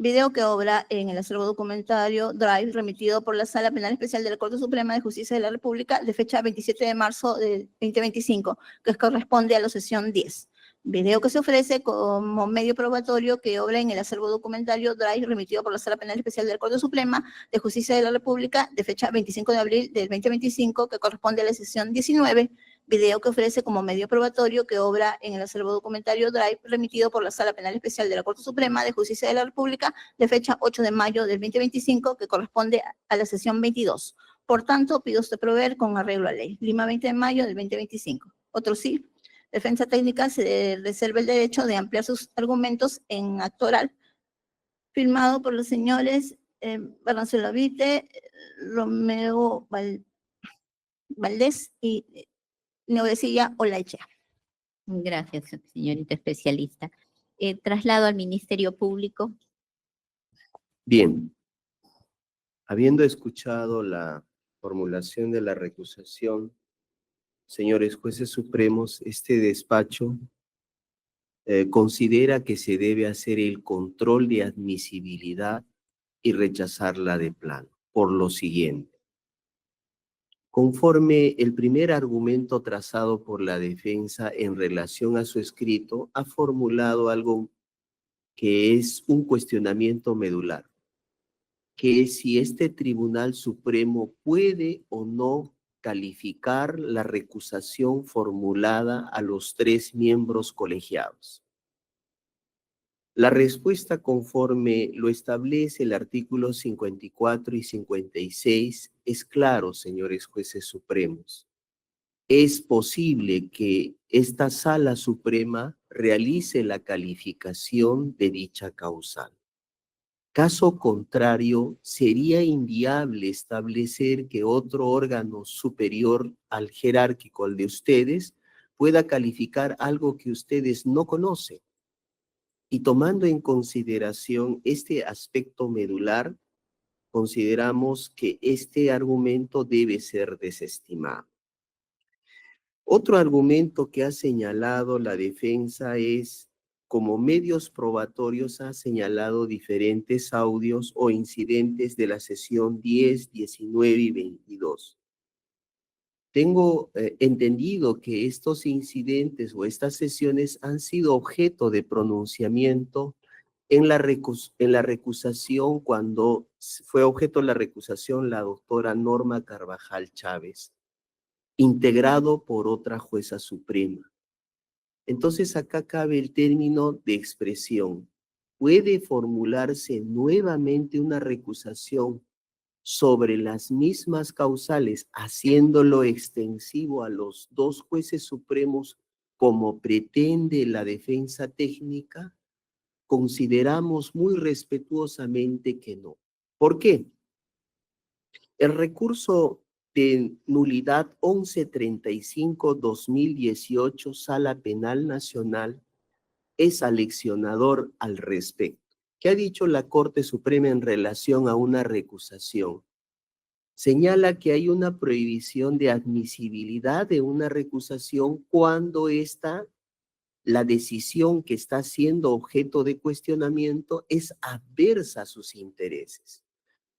Video que obra en el acervo documentario Drive remitido por la Sala Penal Especial de la Corte Suprema de Justicia de la República de fecha 27 de marzo de 2025, que corresponde a la sesión 10. Video que se ofrece como medio probatorio que obra en el acervo documentario Drive remitido por la Sala Penal Especial de la Corte Suprema de Justicia de la República de fecha 25 de abril del 2025, que corresponde a la sesión 19. Video que ofrece como medio probatorio que obra en el acervo documentario Drive remitido por la Sala Penal Especial de la Corte Suprema de Justicia de la República de fecha 8 de mayo del 2025, que corresponde a la sesión 22. Por tanto, pido usted proveer con arreglo a ley. Lima, 20 de mayo del 2025. Otro sí. Defensa técnica se reserva el derecho de ampliar sus argumentos en acto oral. Firmado por los señores Barranzuela Vite, Romeo Valdés y Neudecilla Olaichea. Gracias, señorita especialista. Traslado al Ministerio Público. Bien. Habiendo escuchado la formulación de la recusación, señores jueces supremos, este despacho considera que se debe hacer el control de admisibilidad y rechazarla de plano, por lo siguiente. Conforme el primer argumento trazado por la defensa en relación a su escrito, ha formulado algo que es un cuestionamiento medular, que es si este Tribunal Supremo puede o no calificar la recusación formulada a los 3 miembros colegiados. La respuesta conforme lo establece el artículo 54 y 56 es claro, señores jueces supremos. Es posible que esta Sala Suprema realice la calificación de dicha causal. Caso contrario, sería inviable establecer que otro órgano superior al jerárquico, al de ustedes, pueda calificar algo que ustedes no conocen. Y tomando en consideración este aspecto medular, consideramos que este argumento debe ser desestimado. Otro argumento que ha señalado la defensa es, como medios probatorios ha señalado diferentes audios o incidentes de la sesión 10, 19 y 22. Tengo entendido que estos incidentes o estas sesiones han sido objeto de pronunciamiento en la recusación cuando fue objeto de la recusación la doctora Norma Carvajal Chávez, integrado por otra jueza suprema. Entonces acá cabe el término de expresión. ¿Puede formularse nuevamente una recusación sobre las mismas causales, haciéndolo extensivo a los 2 jueces supremos como pretende la defensa técnica, consideramos muy respetuosamente que no. ¿Por qué? El recurso de nulidad 1135-2018, Sala Penal Nacional, es aleccionador al respecto. ¿Qué ha dicho la Corte Suprema en relación a una recusación? Señala que hay una prohibición de admisibilidad de una recusación cuando la decisión que está siendo objeto de cuestionamiento es adversa a sus intereses.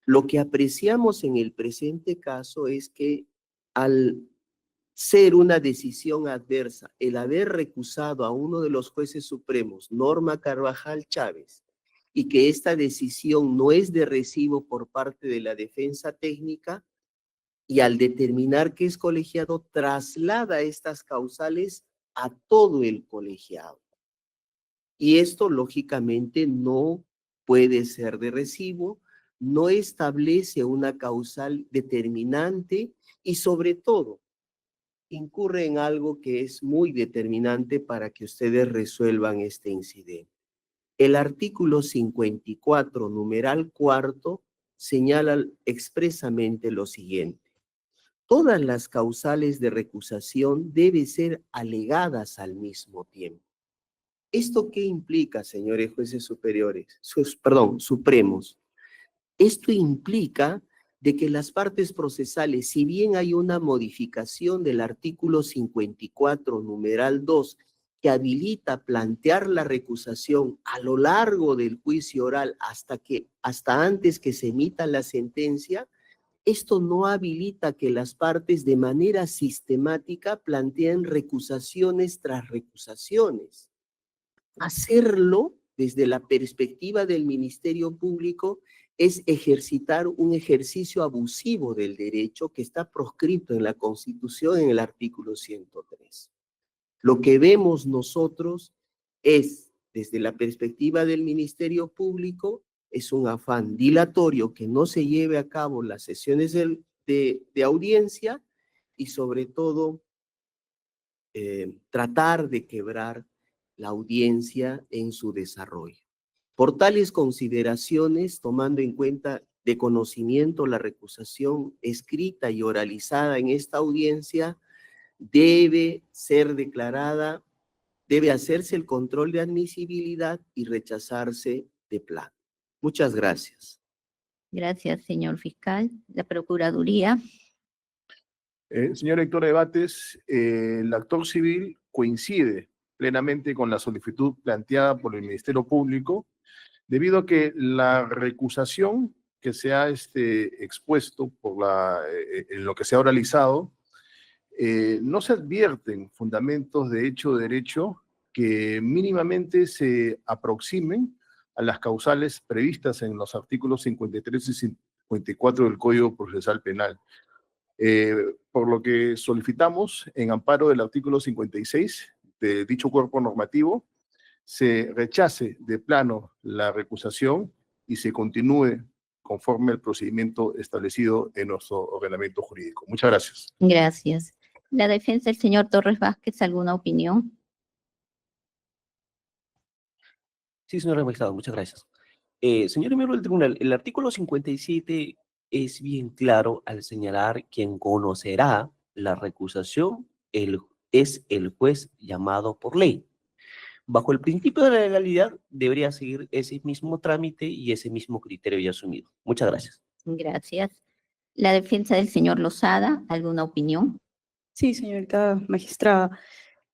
Lo que apreciamos en el presente caso es que al ser una decisión adversa, el haber recusado a uno de los jueces supremos, Norma Carvajal Chávez, y que esta decisión no es de recibo por parte de la defensa técnica, y al determinar que es colegiado, traslada estas causales a todo el colegiado. Y esto, lógicamente, no puede ser de recibo, no establece una causal determinante y, sobre todo, incurre en algo que es muy determinante para que ustedes resuelvan este incidente. El artículo 54, numeral cuarto, señala expresamente lo siguiente. Todas las causales de recusación deben ser alegadas al mismo tiempo. ¿Esto qué implica, señores jueces supremos? Esto implica de que las partes procesales, si bien hay una modificación del artículo 54, numeral 2, que habilita plantear la recusación a lo largo del juicio oral hasta antes que se emita la sentencia, esto no habilita que las partes de manera sistemática planteen recusaciones tras recusaciones. Hacerlo desde la perspectiva del Ministerio Público es ejercitar un ejercicio abusivo del derecho que está proscrito en la Constitución en el artículo 103. Lo que vemos nosotros es, desde la perspectiva del Ministerio Público, es un afán dilatorio que no se lleve a cabo las sesiones de audiencia y sobre todo tratar de quebrar la audiencia en su desarrollo. Por tales consideraciones, tomando en cuenta de conocimiento la recusación escrita y oralizada en esta audiencia, debe ser declarada, debe hacerse el control de admisibilidad y rechazarse de plano. Muchas gracias. Gracias, señor fiscal. La Procuraduría. Señor director de debates, el actor civil coincide plenamente con la solicitud planteada por el Ministerio Público, debido a que la recusación que se ha expuesto en lo que se ha oralizado, no se advierten fundamentos de hecho o derecho que mínimamente se aproximen a las causales previstas en los artículos 53 y 54 del Código Procesal Penal. Por lo que solicitamos, en amparo del artículo 56 de dicho cuerpo normativo, se rechace de plano la recusación y se continúe conforme al procedimiento establecido en nuestro ordenamiento jurídico. Muchas gracias. Gracias. La defensa del señor Torres Vázquez, ¿alguna opinión? Sí, señor magistrado, muchas gracias. Señor miembro del tribunal, el artículo 57 es bien claro al señalar quien conocerá la recusación es el juez llamado por ley. Bajo el principio de la legalidad, debería seguir ese mismo trámite y ese mismo criterio ya asumido. Muchas gracias. Gracias. La defensa del señor Lozada, ¿alguna opinión? Sí, señorita magistrada.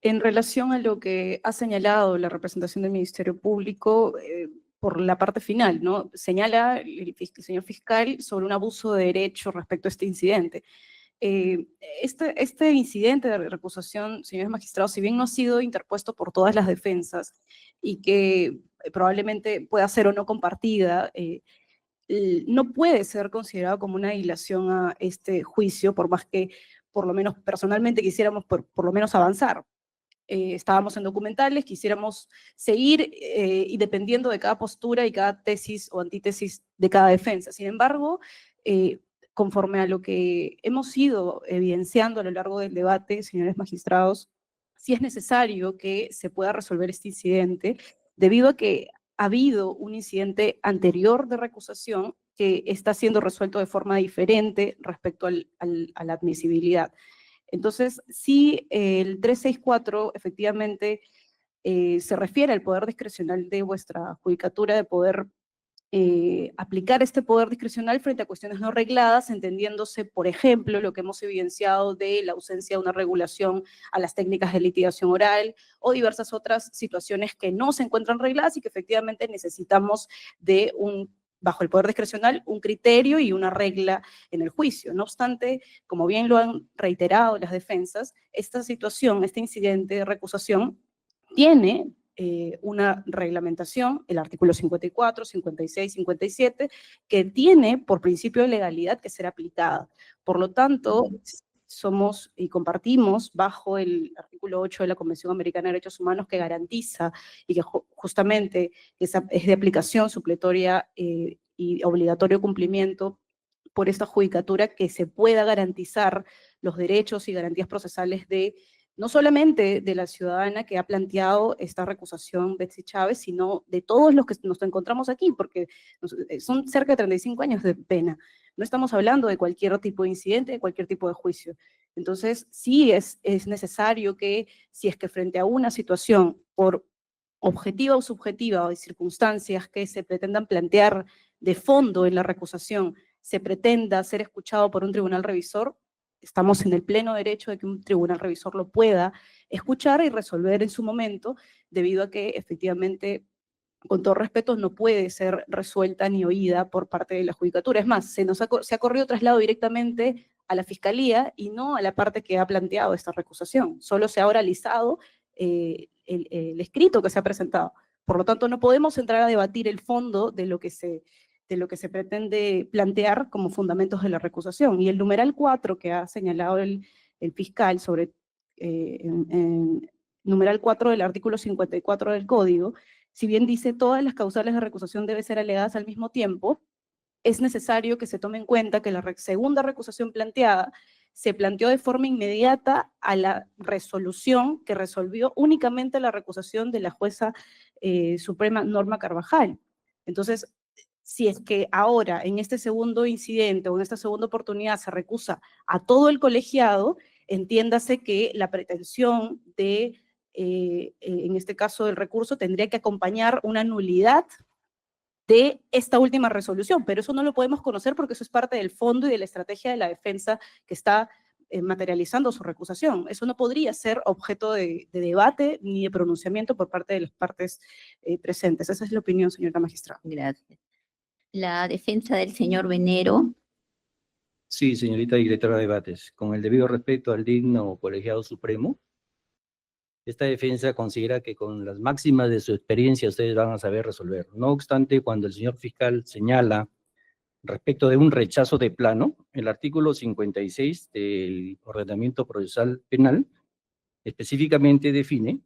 En relación a lo que ha señalado la representación del Ministerio Público, por la parte final, ¿no? Señala el señor fiscal sobre un abuso de derecho respecto a este incidente. Este incidente de recusación, señores magistrados, si bien no ha sido interpuesto por todas las defensas y que probablemente pueda ser o no compartida, no puede ser considerado como una dilación a este juicio, por más que por lo menos personalmente quisiéramos por lo menos avanzar. Estábamos en documentales, quisiéramos seguir y dependiendo de cada postura y cada tesis o antítesis de cada defensa. Sin embargo, conforme a lo que hemos ido evidenciando a lo largo del debate, señores magistrados, sí es necesario que se pueda resolver este incidente, debido a que ha habido un incidente anterior de recusación que está siendo resuelto de forma diferente respecto a la admisibilidad. Entonces, sí, el 364 efectivamente se refiere al poder discrecional de vuestra judicatura de poder aplicar este poder discrecional frente a cuestiones no regladas, entendiéndose, por ejemplo, lo que hemos evidenciado de la ausencia de una regulación a las técnicas de litigación oral o diversas otras situaciones que no se encuentran regladas y que efectivamente necesitamos de bajo el poder discrecional, un criterio y una regla en el juicio. No obstante, como bien lo han reiterado las defensas, esta situación, este incidente de recusación, tiene una reglamentación, el artículo 54, 56, 57, que tiene por principio de legalidad que ser aplicada. Por lo tanto, somos y compartimos bajo el artículo 8 de la Convención Americana de Derechos Humanos que garantiza y que justamente es de aplicación supletoria y obligatorio cumplimiento por esta judicatura, que se pueda garantizar los derechos y garantías procesales de no solamente de la ciudadana que ha planteado esta recusación, Betsy Chávez, sino de todos los que nos encontramos aquí, porque son cerca de 35 años de pena. No estamos hablando de cualquier tipo de incidente, de cualquier tipo de juicio. Entonces, sí es necesario que, si es que frente a una situación, por objetiva o subjetiva o de circunstancias que se pretendan plantear de fondo en la recusación, se pretenda ser escuchado por un tribunal revisor, estamos en el pleno derecho de que un tribunal revisor lo pueda escuchar y resolver en su momento, debido a que efectivamente, con todo respeto, no puede ser resuelta ni oída por parte de la judicatura. Es más, se ha corrido traslado directamente a la Fiscalía y no a la parte que ha planteado esta recusación. Solo se ha oralizado el escrito que se ha presentado. Por lo tanto, no podemos entrar a debatir el fondo de lo que se pretende plantear como fundamentos de la recusación. Y el numeral 4 que ha señalado el fiscal sobre numeral 4 del artículo 54 del Código, si bien dice todas las causales de recusación deben ser alegadas al mismo tiempo, es necesario que se tome en cuenta que la segunda recusación planteada se planteó de forma inmediata a la resolución que resolvió únicamente la recusación de la jueza suprema Norma Carvajal. Entonces, si es que ahora, en este segundo incidente o en esta segunda oportunidad, se recusa a todo el colegiado, entiéndase que la pretensión de, en este caso del recurso, tendría que acompañar una nulidad de esta última resolución, pero eso no lo podemos conocer porque eso es parte del fondo y de la estrategia de la defensa que está materializando su recusación. Eso no podría ser objeto de debate ni de pronunciamiento por parte de las partes presentes. Esa es la opinión, señora magistrada. Gracias. La defensa del señor Venero. Sí, señorita directora de debates, con el debido respeto al digno colegiado supremo, esta defensa considera que con las máximas de su experiencia ustedes van a saber resolver. No obstante, cuando el señor fiscal señala respecto de un rechazo de plano, el artículo 56 del ordenamiento procesal penal específicamente define: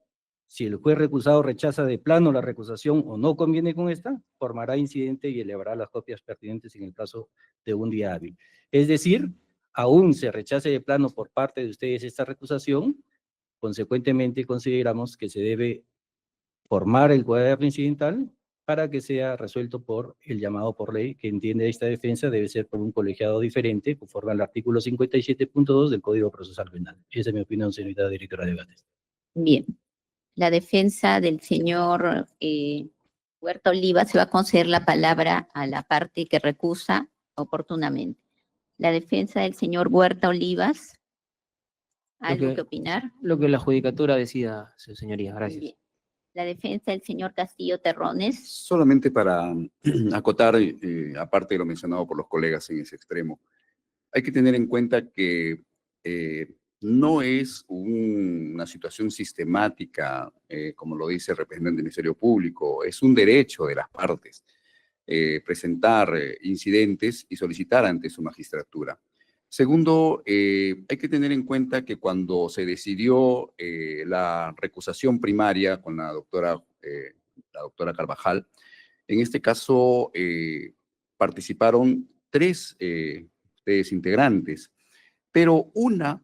si el juez recusado rechaza de plano la recusación o no conviene con esta, formará incidente y elevará las copias pertinentes en el plazo de un día hábil. Es decir, aún se rechace de plano por parte de ustedes esta recusación, consecuentemente consideramos que se debe formar el cuaderno incidental para que sea resuelto por el llamado por ley, que entiende esta defensa debe ser por un colegiado diferente, conforme al artículo 57.2 del Código Procesal Penal. Esa es mi opinión, señorita directora de debates. Bien. La defensa del señor Huerta Oliva, se va a conceder la palabra a la parte que recusa oportunamente. La defensa del señor Huerta Olivas. ¿Algo que opinar? Lo que la judicatura decida, señoría. Gracias. Bien. La defensa del señor Castillo Terrones. Solamente para acotar, aparte de lo mencionado por los colegas en ese extremo, hay que tener en cuenta que no es una situación sistemática, como lo dice el representante del Ministerio Público, es un derecho de las partes presentar incidentes y solicitar ante su magistratura. Segundo, hay que tener en cuenta que cuando se decidió la recusación primaria con la doctora Carvajal, en este caso participaron tres integrantes, pero una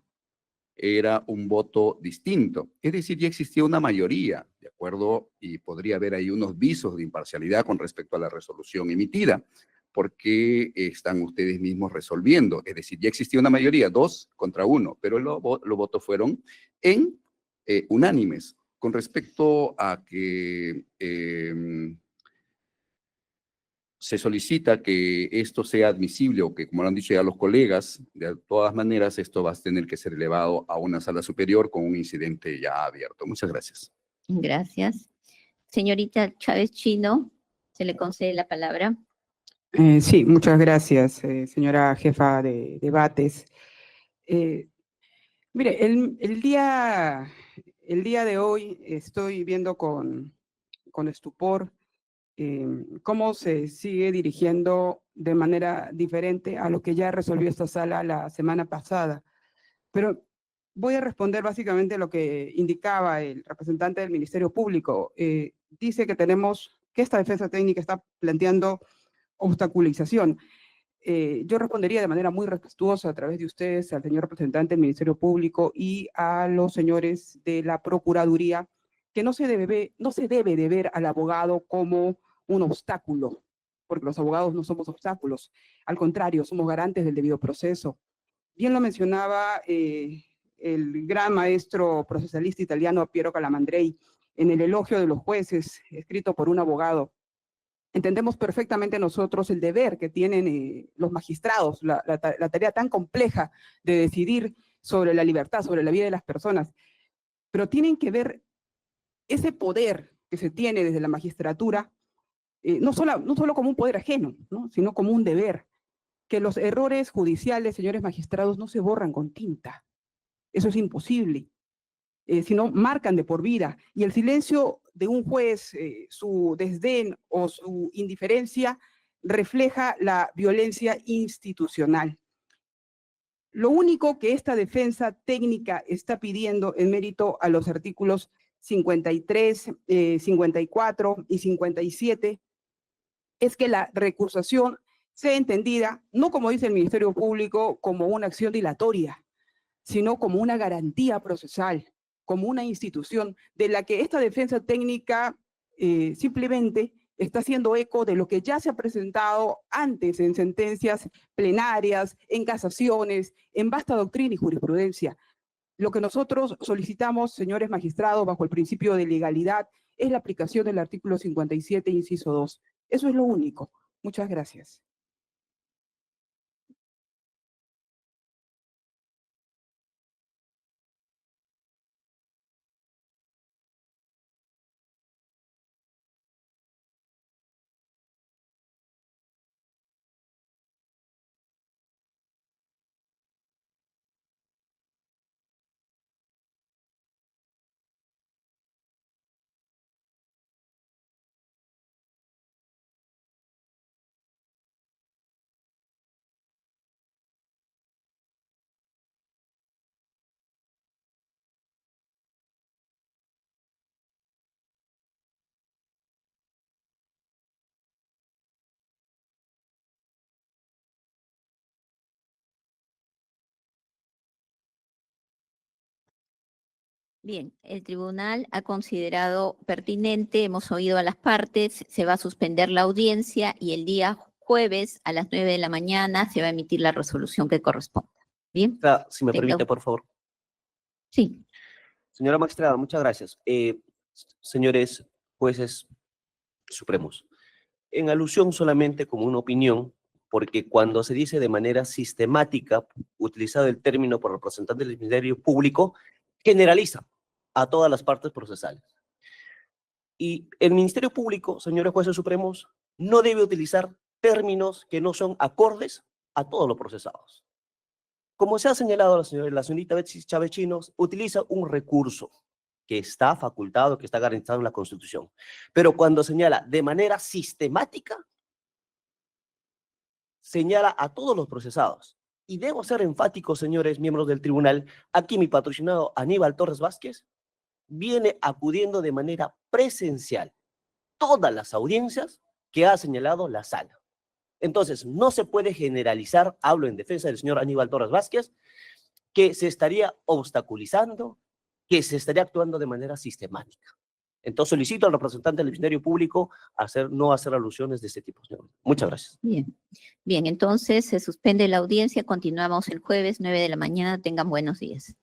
era un voto distinto. Es decir, ya existía una mayoría, ¿de acuerdo? Y podría haber ahí unos visos de imparcialidad con respecto a la resolución emitida, porque están ustedes mismos resolviendo. Es decir, ya existía una mayoría, 2 contra 1, pero los votos fueron unánimes. Con respecto a que se solicita que esto sea admisible o que, como lo han dicho ya los colegas, de todas maneras esto va a tener que ser elevado a una sala superior con un incidente ya abierto. Muchas gracias. Gracias. Señorita Chávez Chino, se le concede la palabra. Sí, muchas gracias, señora jefa de debates. Mire, el día de hoy estoy viendo con estupor cómo se sigue dirigiendo de manera diferente a lo que ya resolvió esta sala la semana pasada. Pero voy a responder básicamente lo que indicaba el representante del Ministerio Público. Dice que esta defensa técnica está planteando obstaculización. Yo respondería de manera muy respetuosa a través de ustedes al señor representante del Ministerio Público y a los señores de la Procuraduría, que no se debe de ver al abogado como un obstáculo, porque los abogados no somos obstáculos, al contrario, somos garantes del debido proceso. Bien lo mencionaba el gran maestro procesalista italiano Piero Calamandrei en el elogio de los jueces, escrito por un abogado. Entendemos perfectamente nosotros el deber que tienen los magistrados, la tarea tan compleja de decidir sobre la libertad, sobre la vida de las personas, pero tienen que ver ese poder que se tiene desde la magistratura, no solo como un poder ajeno, ¿no?, sino como un deber, que los errores judiciales, señores magistrados, no se borran con tinta. Eso es imposible. Sino marcan de por vida. Y el silencio de un juez, su desdén o su indiferencia, refleja la violencia institucional. Lo único que esta defensa técnica está pidiendo en mérito a los artículos 53, 54 y 57 es que la recusación sea entendida, no como dice el Ministerio Público, como una acción dilatoria, sino como una garantía procesal, como una institución de la que esta defensa técnica simplemente está haciendo eco de lo que ya se ha presentado antes en sentencias plenarias, en casaciones, en vasta doctrina y jurisprudencia. Lo que nosotros solicitamos, señores magistrados, bajo el principio de legalidad, es la aplicación del artículo 57, inciso 2. Eso es lo único. Muchas gracias. Bien, el tribunal ha considerado pertinente, hemos oído a las partes, se va a suspender la audiencia y el día jueves a las 9 de la mañana se va a emitir la resolución que corresponda. Bien. Si me permite, por favor. Sí. Señora magistrada, muchas gracias. Señores jueces supremos, en alusión solamente como una opinión, porque cuando se dice de manera sistemática, utilizado el término por representante del Ministerio Público, generaliza a todas las partes procesales. Y el Ministerio Público, señores jueces supremos, no debe utilizar términos que no son acordes a todos los procesados. Como se ha señalado la señorita Betsy Chávez Chino, utiliza un recurso que está facultado, que está garantizado en la Constitución. Pero cuando señala de manera sistemática, señala a todos los procesados. Y debo ser enfático, señores miembros del tribunal, aquí mi patrocinado Aníbal Torres Vázquez viene acudiendo de manera presencial todas las audiencias que ha señalado la sala. Entonces, no se puede generalizar, hablo en defensa del señor Aníbal Torres Vázquez, que se estaría obstaculizando, que se estaría actuando de manera sistemática. Entonces solicito al representante del Ministerio Público no hacer alusiones de este tipo, señor. Muchas gracias. Bien, entonces se suspende la audiencia, continuamos el jueves 9 de la mañana, tengan buenos días.